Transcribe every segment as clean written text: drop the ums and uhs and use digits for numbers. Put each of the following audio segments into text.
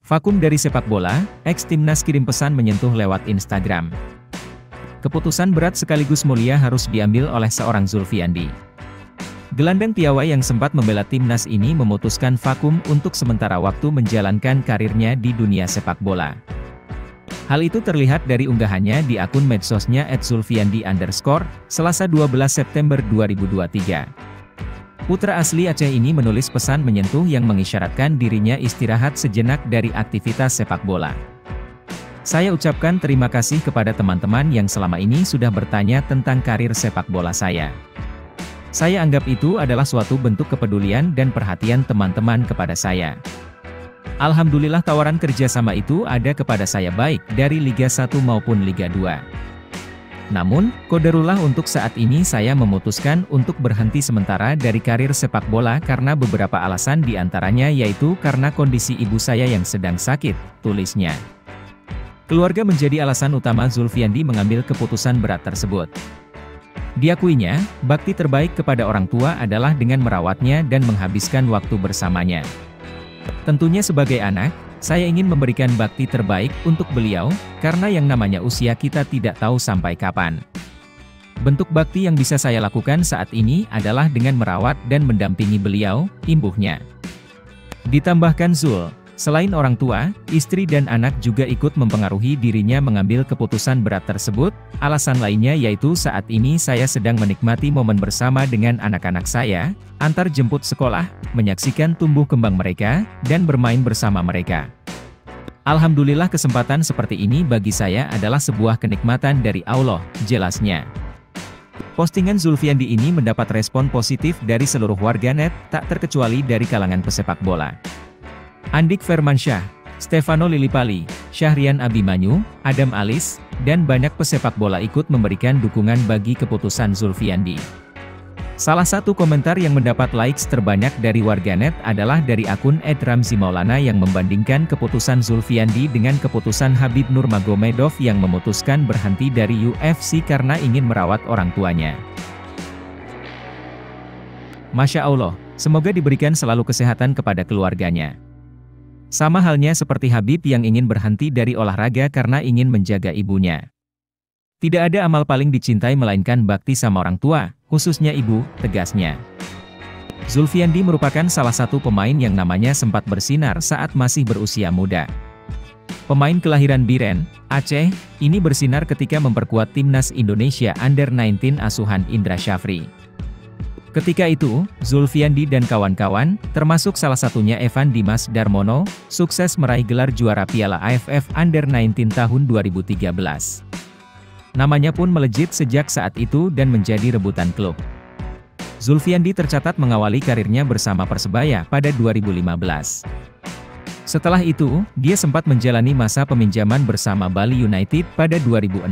Vakum dari sepak bola, ex-timnas kirim pesan menyentuh lewat Instagram. Keputusan berat sekaligus mulia harus diambil oleh seorang Zulfiandi. Gelandang piawai yang sempat membela timnas ini memutuskan vakum untuk sementara waktu menjalankan karirnya di dunia sepak bola. Hal itu terlihat dari unggahannya di akun medsosnya @zulfiandi_, Selasa 12 September 2023. Putra asli Aceh ini menulis pesan menyentuh yang mengisyaratkan dirinya istirahat sejenak dari aktivitas sepak bola. Saya ucapkan terima kasih kepada teman-teman yang selama ini sudah bertanya tentang karir sepak bola saya. Saya anggap itu adalah suatu bentuk kepedulian dan perhatian teman-teman kepada saya. Alhamdulillah tawaran kerjasama itu ada kepada saya baik dari Liga 1 maupun Liga 2. Namun, qadarullah untuk saat ini saya memutuskan untuk berhenti sementara dari karir sepak bola karena beberapa alasan diantaranya yaitu karena kondisi ibu saya yang sedang sakit, tulisnya. Keluarga menjadi alasan utama Zulfiandi mengambil keputusan berat tersebut. Diakuinya, bakti terbaik kepada orang tua adalah dengan merawatnya dan menghabiskan waktu bersamanya. Tentunya sebagai anak, saya ingin memberikan bakti terbaik untuk beliau, karena yang namanya usia kita tidak tahu sampai kapan. Bentuk bakti yang bisa saya lakukan saat ini adalah dengan merawat dan mendampingi beliau, imbuhnya. Ditambahkan Zul, selain orang tua, istri dan anak juga ikut mempengaruhi dirinya mengambil keputusan berat tersebut. Alasan lainnya yaitu saat ini saya sedang menikmati momen bersama dengan anak-anak saya, antar jemput sekolah, menyaksikan tumbuh kembang mereka, dan bermain bersama mereka. Alhamdulillah kesempatan seperti ini bagi saya adalah sebuah kenikmatan dari Allah, jelasnya. Postingan Zulfiandi ini mendapat respon positif dari seluruh warganet, tak terkecuali dari kalangan pesepak bola. Andik Firmansyah, Stefano Lillipali, Syahrian Abimanyu, Adam Alis, dan banyak pesepak bola ikut memberikan dukungan bagi keputusan Zulfiandi. Salah satu komentar yang mendapat likes terbanyak dari warganet adalah dari akun @ramzimaulana yang membandingkan keputusan Zulfiandi dengan keputusan Habib Nurmagomedov yang memutuskan berhenti dari UFC karena ingin merawat orang tuanya. Masya Allah, semoga diberikan selalu kesehatan kepada keluarganya. Sama halnya seperti Habib yang ingin berhenti dari olahraga karena ingin menjaga ibunya. Tidak ada amal paling dicintai melainkan bakti sama orang tua, khususnya ibu, tegasnya. Zulfiandi merupakan salah satu pemain yang namanya sempat bersinar saat masih berusia muda. Pemain kelahiran Biren, Aceh, ini bersinar ketika memperkuat timnas Indonesia Under-19 asuhan Indra Syafri. Ketika itu, Zulfiandi dan kawan-kawan, termasuk salah satunya Evan Dimas Darmono, sukses meraih gelar juara Piala AFF Under-19 tahun 2013. Namanya pun melejit sejak saat itu dan menjadi rebutan klub. Zulfiandi tercatat mengawali karirnya bersama Persebaya pada 2015. Setelah itu, dia sempat menjalani masa peminjaman bersama Bali United pada 2016,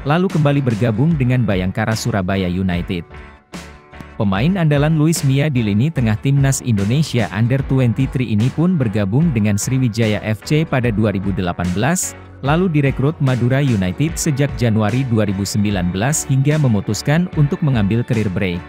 lalu kembali bergabung dengan Bayangkara Surabaya United. Pemain andalan Luis Mia di lini tengah timnas Indonesia Under-23 ini pun bergabung dengan Sriwijaya FC pada 2018, lalu direkrut Madura United sejak Januari 2019 hingga memutuskan untuk mengambil career break.